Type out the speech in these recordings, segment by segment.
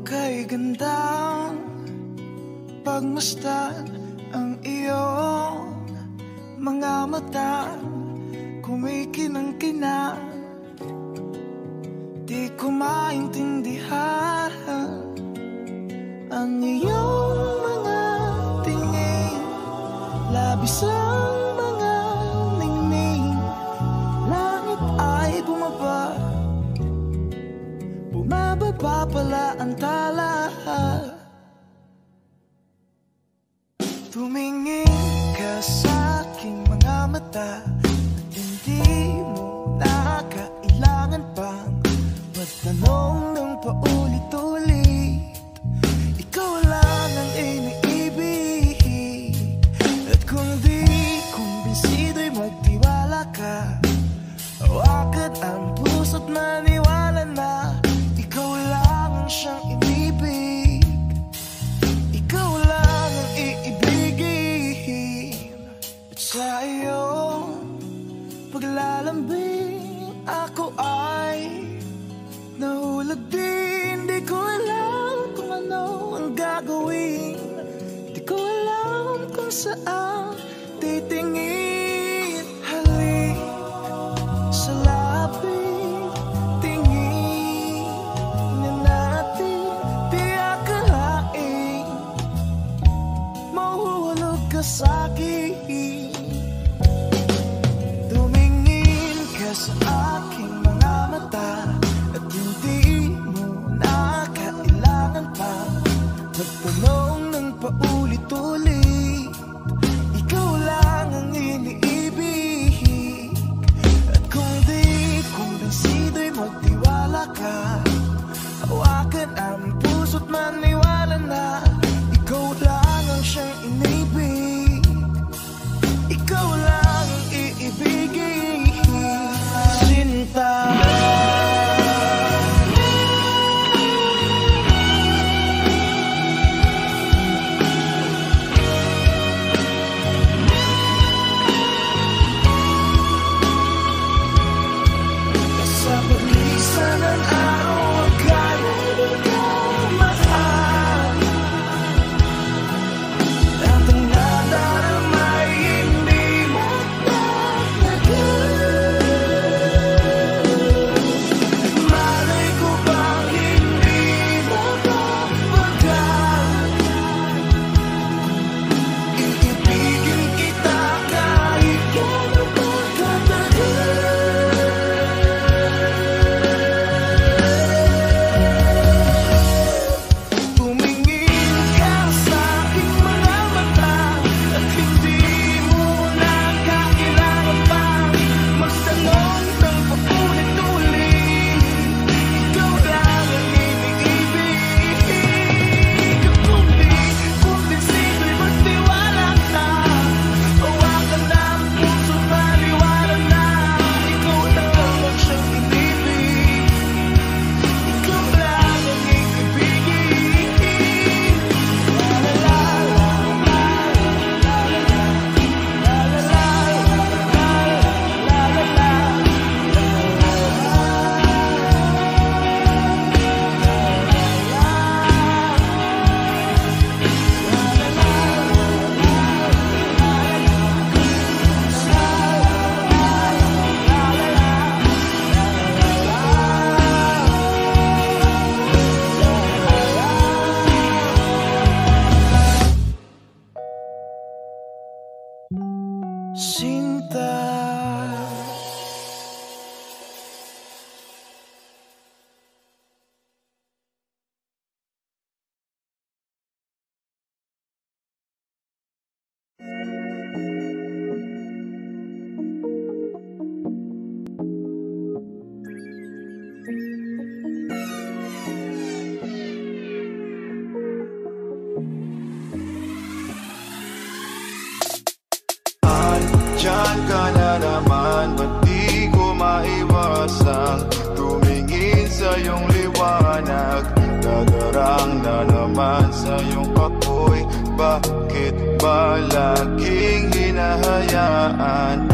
kay gandang pagmasdan ang iyong mga mata, kumikinang-kinang. Di ko maintindihan ang iyong mga tingin, labis ang mga ningning. Langit ay bumaba, bumababa pala ang tala. Tumingin ka sa aking mga mata at hindi mo na kailangan pang magtanong ng paulit-ulit. Ikaw lang ang iniibig, at kung di kumbinsido'y magtiwala ka. Hawakan ang puso't maniwala na ikaw lang ang siyang inibig. Ikaw lang ang iibigin. At sa iyong paglalambing ako ay nahulog din. Di ko alam kung ano ang gagawin, di ko alam kung saan titingin. Halik sa lapit, tingin na natin. Di akalain mahuhulog ka sa'kin. Tumingin ka sa aking mga mata at hindi mo na kailangan pa magtanong ng paulit-ulit. Ikaw lang ang iniibig, at kung di kumbinsido'y magtiwala ka. Hawakan ang puso't maniwala na ikaw lang ang siyang inibig. Ikaw lang ang iibigin. Sinta, sa paglisan ng araw akala ikaw mahal. Ang nadaramay hindi magtatagal. Malay ko bang hindi mapapagal. Iibigin kita kahit gano'n pagkatagal. Tumingin ka sa aking mga mata at hindi mo na kailangan pa magtanong ng paulit-ulit. Ikaw lang ang iniibig. Kung di kumbinsido'y magtiwala ka. Hawakan na ang puso't maniwala na ikaw lang ang siyang inibig. Ikaw lang ang iibigin. La la la, la la la, la la la, la la la, Sinta. Diyan ka na naman, ba't di ko maiwasang tumingin sa iyong liwanag. Dadarang na naman sa iyong apoy, bakit ba laging hinahayaan?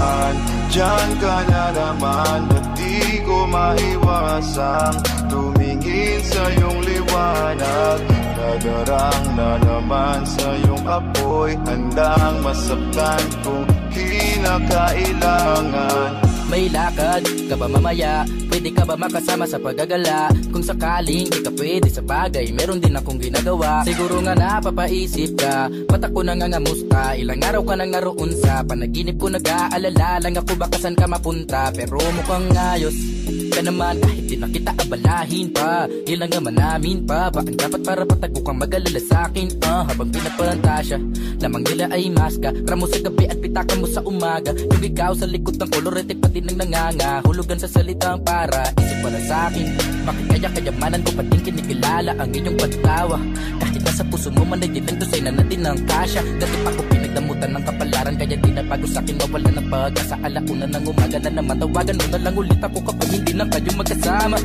Diyan ka na naman, ba't di ko maiwasang tumingin sa iyong liwanag? Nadarang na naman sa iyong apoy, handang masaktan kung kinakailangan. May lakad ka ba mamaya? Pwede ka ba makasama sa paggagala? Kung sakaling di ka pwede sa bagay, meron din akong ginagawa. Siguro nga napapaisip ka, ba't ako nangangamusta? Ilang araw ka nang naroon sa panaginip ko, nag-aalala lang ako baka saan ka mapunta. Pero mukhang ayos ka naman kahit di na kita abalahin pa. Ilang naman namin pa, bakit dapat para patago kang mag-alala sa'kin? Habang pinagpalantasya, lamang nila ay maska. Ramo sa gabi at pitaka mo sa umaga. Yung ikaw sa likod ng kolorete pati nang nanganga. Hulugan sa salitang para isip pa lang sa'kin. Bakit kaya kayamanan ko pa din kinikilala ang iyong pagtawa? Kahit nasa puso mo man ay dilang dosay na natin ang kasya. Dati pa ko pinagdamutan ng kapalaran, kaya di na bago sa'kin mawala ng pag-asa. Alauna ng umaga na naman, tawagan mo na lang ulit ako kapag hindi na kayo magkasama.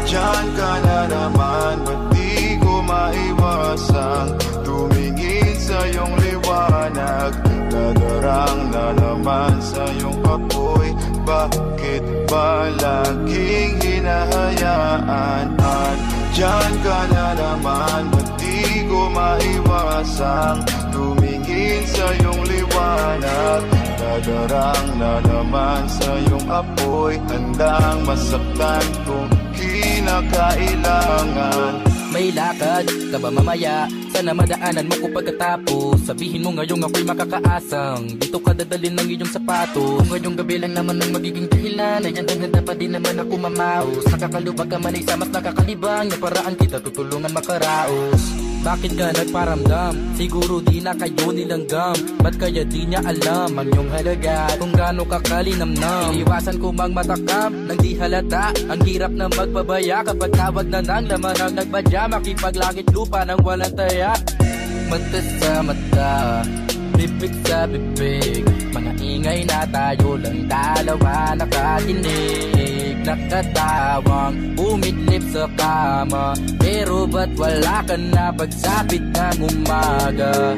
Diyan ka na naman, ba't di ko maiwasang tumingin sa iyong liwanag? Nadarang na naman sa iyong apoy, bakit ba laging hinahayaan? Diyan ka na naman, ba't di ko maiwasang tumingin sa iyong liwanag? Nadarang na naman sa iyong apoy, handang masaktan kung kinakailangan. May lakad ka ba mamaya? Sana madaanan mo ko pagkatapos. Sabihin mo ngayong ako'y makakaasang dito ka dadalhin ng iyong sapatos. Kung ngayong gabi lang naman ang magiging dahilan, ay handa pa din naman ako mamaos. Nakakalubag ka man ay sa mas nakakalibang na paraan kita tutulungan makaraos. Bakit ka nagparamdam? Siguro di na kayo nilanggam. Ba't kaya di niya alam ang iyong halaga? Kung gaano ka kalinamnam, iiwasan ko mang matakam nang di halata. Ang hirap na magpabaya kapag tawag na ng laman ang nagbadya. Makipaglangit lupa nang walang taya. Mata sa mata, bibig sa bibig, mga ingay na tayo lang dalawa nakatinig. Nakatawang umidlip sa kama, pero ba't wala ka na pagsapit ng umaga?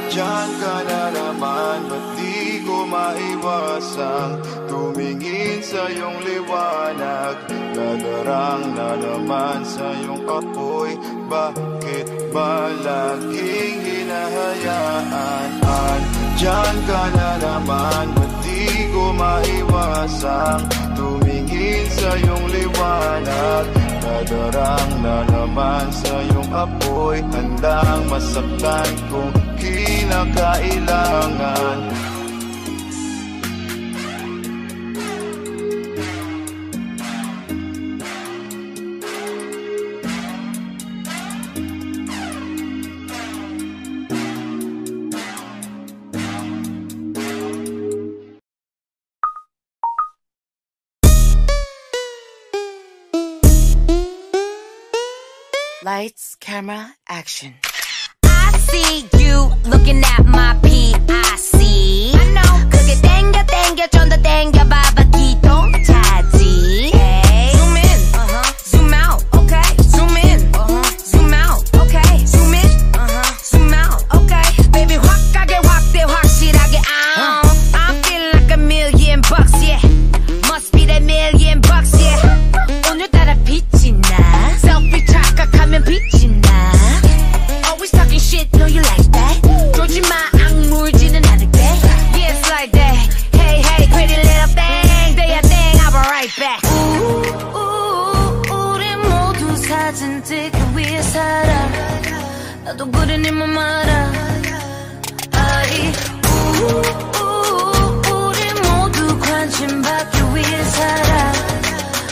Diyan ka na naman, ba't di ko maiwasang tumingin sa iyong liwanag? Nadarang na naman sa iyong apoy, bakit ba laging hinahayaan? Diyan ka na naman, ba't di ko maiwasang tumingin sa iyong liwanag? Nadarang na naman sa iyong apoy, handang masaktan kung kinakailangan. Lights, camera, action. I see you looking at my PIC. I know. 그게 땡겨 좀 더 땡겨 봐봐 기동 차지. Hey. Zoom in, zoom out, okay. Zoom in, zoom out, okay. Zoom in, zoom out, okay. Baby 확하게 확대 확실하게 out. I feel like $1,000,000, yeah. Must be that $1,000,000, yeah. 오늘따라 빛이 나. Selfie 착각하면 빛이 나. Always talking shit, know you like that. 조지 마 악물지는 않을게. Yeah, it's like that. Hey, hey, pretty little thing. Do your thing, I'll be right back. 우리 모두 사진 찍기 위해 살아. 나도 그래 네 맘 알아. 아이, 우리 모두 관심 받기 위해 살아.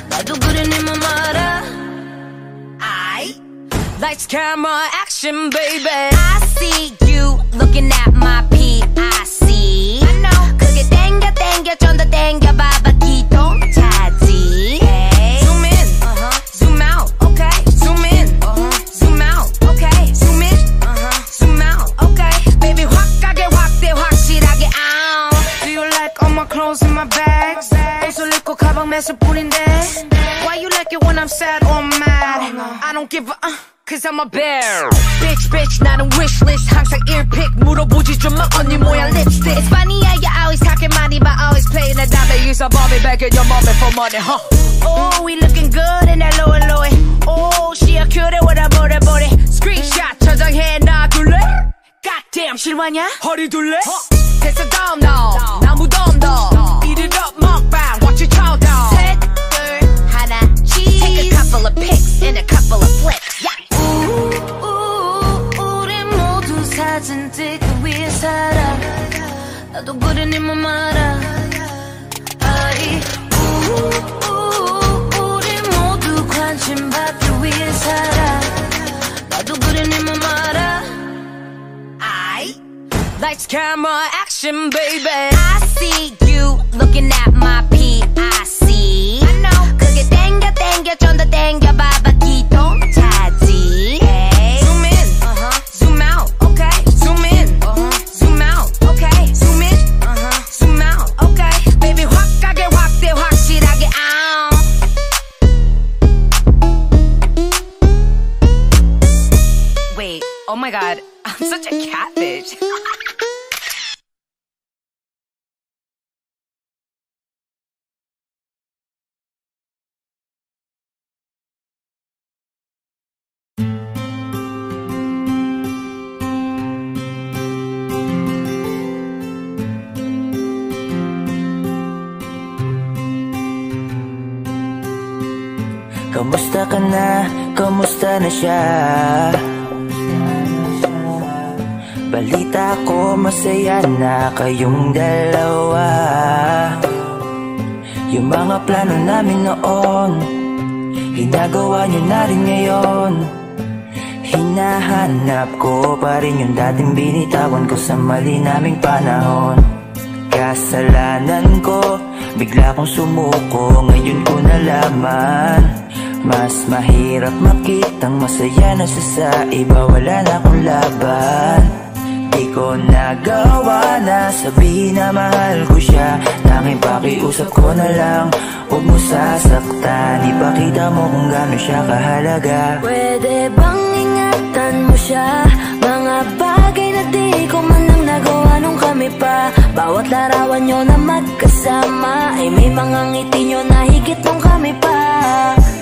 나도 그래 네 맘 알아. Lights, camera, action, baby. I see you looking at my PIC. I know. 그게 땡겨 좀 더 땡겨 봐봐 기동 차지. Hey. Zoom in, zoom out, okay. Zoom in, zoom out, okay. Zoom in, zoom out, okay. Baby 확하게 확대 확실하게 out. Do you like all my clothes in my bags? 옷을 입고 가방 매실 뿐인데. Why you like it when I'm sad or mad? I don't give a Cause I'm a bear. Bitch, 나는 wishlist. 항상 earpick 물어보지 좀 마 언니 모양 lipstick. It's funny how you always talking 많이 봐. a mommy begging your mommy for money, huh? Oh, we looking good in that lower lower. Oh, she a cutie with a booty booty. Screenshot 저장해 놔둘래? Goddamn, 실화냐? 허리 둘래? 됐어, dumb dumb. 나무 dumb dumb. Eat it up, mukbang, watch it chow down. 셋, 둘, 하나, cheese. Take a couple of pics and a couple of flicks. Yeah. 우리 모두 사진 찍기 위해 살아. 나도 그래 네 맘 알아. 아이, 우리 모두 관심 받기 위해 살아. 나도 그래 네 맘 알아. 아이. Lights, camera, action, baby. I see you looking at my PIC. I know. 그게 땡겨 땡겨 좀 더 땡겨 봐봐 기동 차지. Hey. Zoom in, zoom out, okay. Zoom in, zoom out, okay. Zoom in, zoom out, okay. Baby 확 가게 확대 확실하게 Wait, oh my god, I'm such a catfish. Kamusta ka na? Kamusta na siya? Balita ko masaya na kayong dalawa. Yung mga plano namin noon, ginagawa niyo na rin ngayon. Hinahanap ko pa rin yung dating binitawan ko sa mali naming panahon. Kasalanan ko, bigla kong sumuko, ngayon ko nalaman. Mas mahirap makitang masaya na siya sa iba, wala na akong laban. Di ko nagawa na sabihin na mahal ko siya. Tanging pakiusap ko na lang, huwag mo sasaktan. Ipakita mo kung gano'n siya kahalaga. Pwede bang ingatan mo siya? Mga bagay na di ko man lang nagawa nung kami pa. Bawat larawan nyo na magkasama ay may mga ngiti nyo na higit nung kami pa.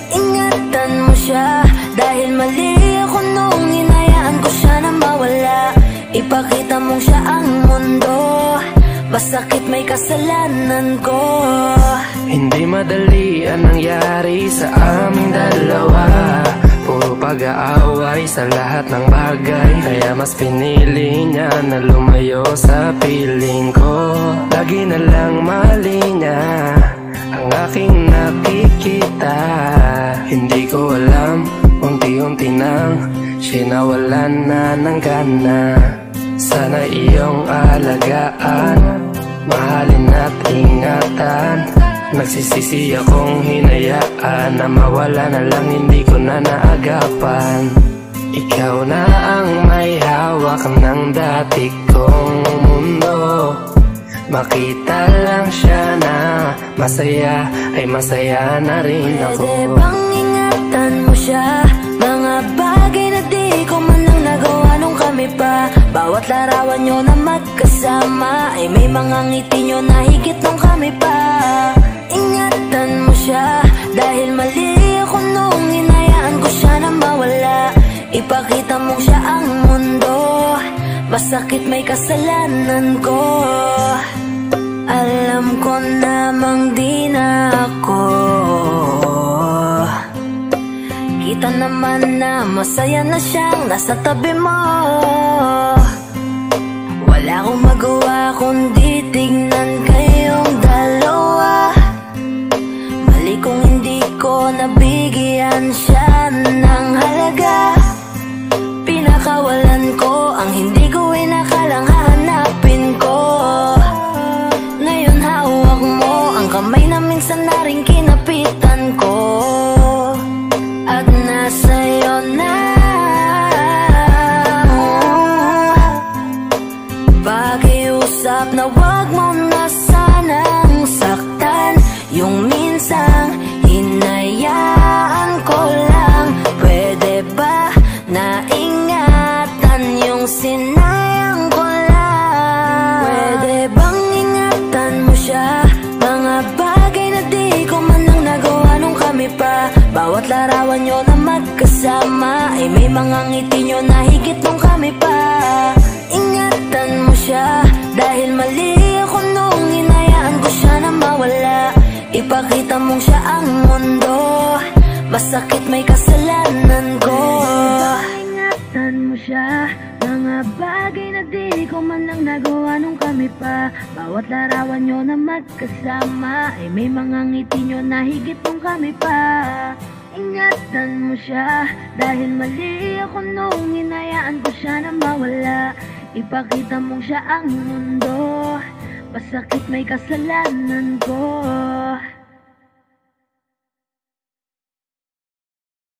Ingatan mo siya dahil mali ako nung hinayaan ko siya na mawala. Ipakita mong siya ang mundo, masakit may kasalanan ko. Hindi madali ang nangyari sa aming dalawa. Puro pag-aaway sa lahat ng bagay, kaya mas pinili niya na lumayo sa piling ko. Lagi na lang mali niya ang aking nakikita. Hindi ko alam, unti-unti nang sinawalan na ng gana. Sana iyong alagaan, mahalin at ingatan. Nagsisisi akong hinayaan na mawala na lang, hindi ko na naagapan. Ikaw na ang may hawak ng dati kong mundo. Makita lang siya na masaya, ay masaya na rin ako. Pwede bang ingatan mo siya? Mga bagay na di ko man lang nagawa nung kami pa. Bawat larawan nyo na magkasama ay may mga ngiti nyo na higit nung kami pa. Ingatan mo siya dahil mali ako nung hinayaan ko siya na mawala. Ipakita mong siya ang mundo, masakit may kasalanan ko. Alam ko namang di na ako. Kita naman na masaya na siyang nasa tabi mo. Wala akong magawa kundi tignan kayong dalawa. Mali kung hindi ko nabigyan siya ng halaga. Pinakawalan ko ang hindi ko inakalang hahanapin ko. Ngayon hawak mo ang kamay na minsan na rin kinapitan ko. At nasa'yo na. Pakiusap na wag mo na sanang saktan. Yung minsang hinayaan ko lang. Pwede ba na ingatan yung sinayang ko lang? Pwede bang ingatan mo siya? Mga Bawat larawan nyo na magkasama ay may mga ngiti nyo na higit nung kami pa. Ingatan mo siya dahil mali ako nung hinayaan ko siya na mawala. Ipakita mong siya ang mundo, masakit may kasalanan ko. Ingatan mo siya, mga bagay na di ko man lang nagawa nung kami pa. Bawat larawan nyo na magkasama ay may mga ngiti nyo na higit nung kami pa. Ingatan mo siya dahil mali ako nung hinayaan ko siya na mawala. Ipakita mong siya ang mundo, masakit may kasalanan ko.